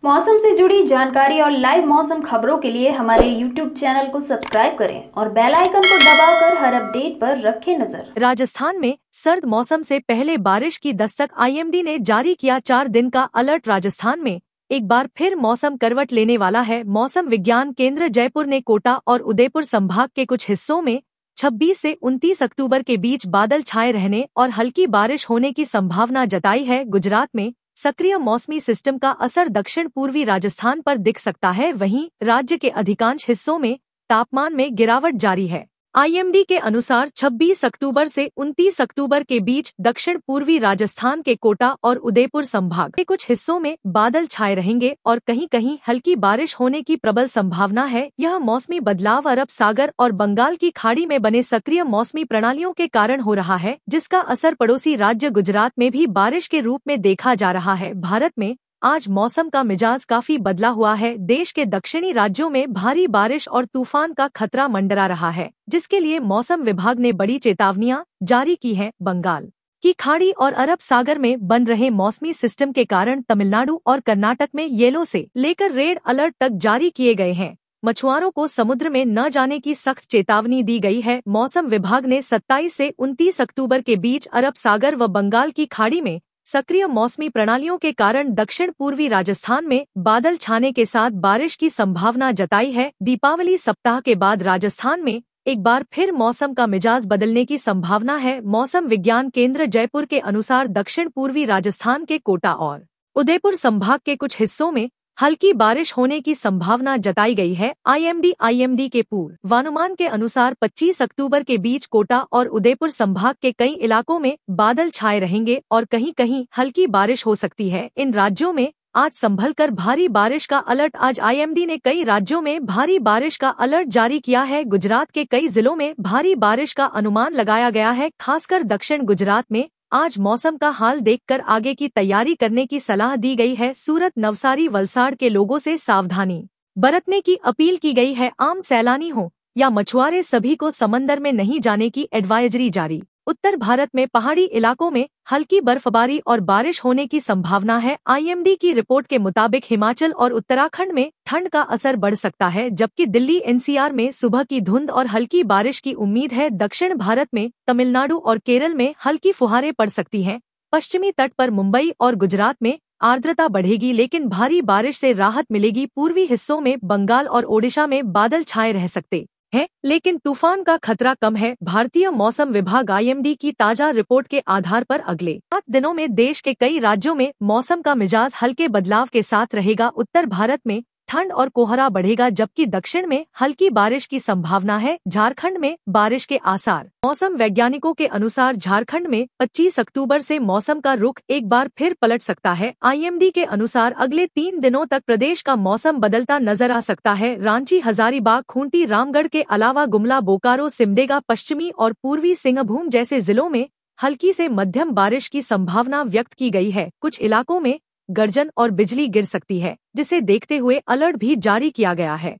मौसम से जुड़ी जानकारी और लाइव मौसम खबरों के लिए हमारे YouTube चैनल को सब्सक्राइब करें और बेल आइकन को दबाकर हर अपडेट पर रखें नजर। राजस्थान में सर्द मौसम से पहले बारिश की दस्तक। आईएमडी ने जारी किया 4 दिन का अलर्ट। राजस्थान में एक बार फिर मौसम करवट लेने वाला है। मौसम विज्ञान केंद्र जयपुर ने कोटा और उदयपुर संभाग के कुछ हिस्सों में 26 से 29 अक्टूबर के बीच बादल छाए रहने और हल्की बारिश होने की संभावना जताई है। गुजरात में सक्रिय मौसमी सिस्टम का असर दक्षिण पूर्वी राजस्थान पर दिख सकता है। वहीं राज्य के अधिकांश हिस्सों में तापमान में गिरावट जारी है। आईएमडी के अनुसार 26 अक्टूबर से 29 अक्टूबर के बीच दक्षिण पूर्वी राजस्थान के कोटा और उदयपुर संभाग के कुछ हिस्सों में बादल छाए रहेंगे और कहीं कहीं हल्की बारिश होने की प्रबल संभावना है। यह मौसमी बदलाव अरब सागर और बंगाल की खाड़ी में बने सक्रिय मौसमी प्रणालियों के कारण हो रहा है, जिसका असर पड़ोसी राज्य गुजरात में भी बारिश के रूप में देखा जा रहा है। भारत में आज मौसम का मिजाज काफी बदला हुआ है। देश के दक्षिणी राज्यों में भारी बारिश और तूफान का खतरा मंडरा रहा है, जिसके लिए मौसम विभाग ने बड़ी चेतावनियां जारी की हैं। बंगाल की खाड़ी और अरब सागर में बन रहे मौसमी सिस्टम के कारण तमिलनाडु और कर्नाटक में येलो से लेकर रेड अलर्ट तक जारी किए गए हैं। मछुआरों को समुद्र में न जाने की सख्त चेतावनी दी गई है। मौसम विभाग ने 27 से 29 अक्टूबर के बीच अरब सागर व बंगाल की खाड़ी में सक्रिय मौसमी प्रणालियों के कारण दक्षिण पूर्वी राजस्थान में बादल छाने के साथ बारिश की संभावना जताई है। दीपावली सप्ताह के बाद राजस्थान में एक बार फिर मौसम का मिजाज बदलने की संभावना है। मौसम विज्ञान केंद्र जयपुर के अनुसार दक्षिण पूर्वी राजस्थान के कोटा और उदयपुर संभाग के कुछ हिस्सों में हल्की बारिश होने की संभावना जताई गई है। आईएमडी के पूर्वानुमान के अनुसार 25 अक्टूबर के बीच कोटा और उदयपुर संभाग के कई इलाकों में बादल छाए रहेंगे और कहीं कहीं हल्की बारिश हो सकती है। इन राज्यों में आज संभल कर भारी बारिश का अलर्ट। आज आईएमडी ने कई राज्यों में भारी बारिश का अलर्ट जारी किया है। गुजरात के कई जिलों में भारी बारिश का अनुमान लगाया गया है। खासकर दक्षिण गुजरात में आज मौसम का हाल देखकर आगे की तैयारी करने की सलाह दी गई है। सूरत, नवसारी, वलसाड़ के लोगों से सावधानी बरतने की अपील की गई है। आम सैलानी हो या मछुआरे सभी को समंदर में नहीं जाने की एडवाइजरी जारी। उत्तर भारत में पहाड़ी इलाकों में हल्की बर्फबारी और बारिश होने की संभावना है। आईएमडी की रिपोर्ट के मुताबिक हिमाचल और उत्तराखंड में ठंड का असर बढ़ सकता है, जबकि दिल्ली एनसीआर में सुबह की धुंध और हल्की बारिश की उम्मीद है। दक्षिण भारत में तमिलनाडु और केरल में हल्की फुहारें पड़ सकती हैं। पश्चिमी तट पर मुंबई और गुजरात में आर्द्रता बढ़ेगी, लेकिन भारी बारिश से राहत मिलेगी। पूर्वी हिस्सों में बंगाल और ओडिशा में बादल छाए रह सकते है, लेकिन तूफान का खतरा कम है। भारतीय मौसम विभाग आईएमडी की ताजा रिपोर्ट के आधार पर अगले 7 दिनों में देश के कई राज्यों में मौसम का मिजाज हल्के बदलाव के साथ रहेगा। उत्तर भारत में ठंड और कोहरा बढ़ेगा, जबकि दक्षिण में हल्की बारिश की संभावना है। झारखंड में बारिश के आसार। मौसम वैज्ञानिकों के अनुसार झारखंड में 25 अक्टूबर से मौसम का रुख एक बार फिर पलट सकता है। आईएमडी के अनुसार अगले 3 दिनों तक प्रदेश का मौसम बदलता नजर आ सकता है। रांची, हजारीबाग, खूंटी, रामगढ़ के अलावा गुमला, बोकारो, सिमडेगा, पश्चिमी और पूर्वी सिंहभूम जैसे जिलों में हल्की से मध्यम बारिश की संभावना व्यक्त की गई है। कुछ इलाकों में गर्जन और बिजली गिर सकती है, जिसे देखते हुए अलर्ट भी जारी किया गया है।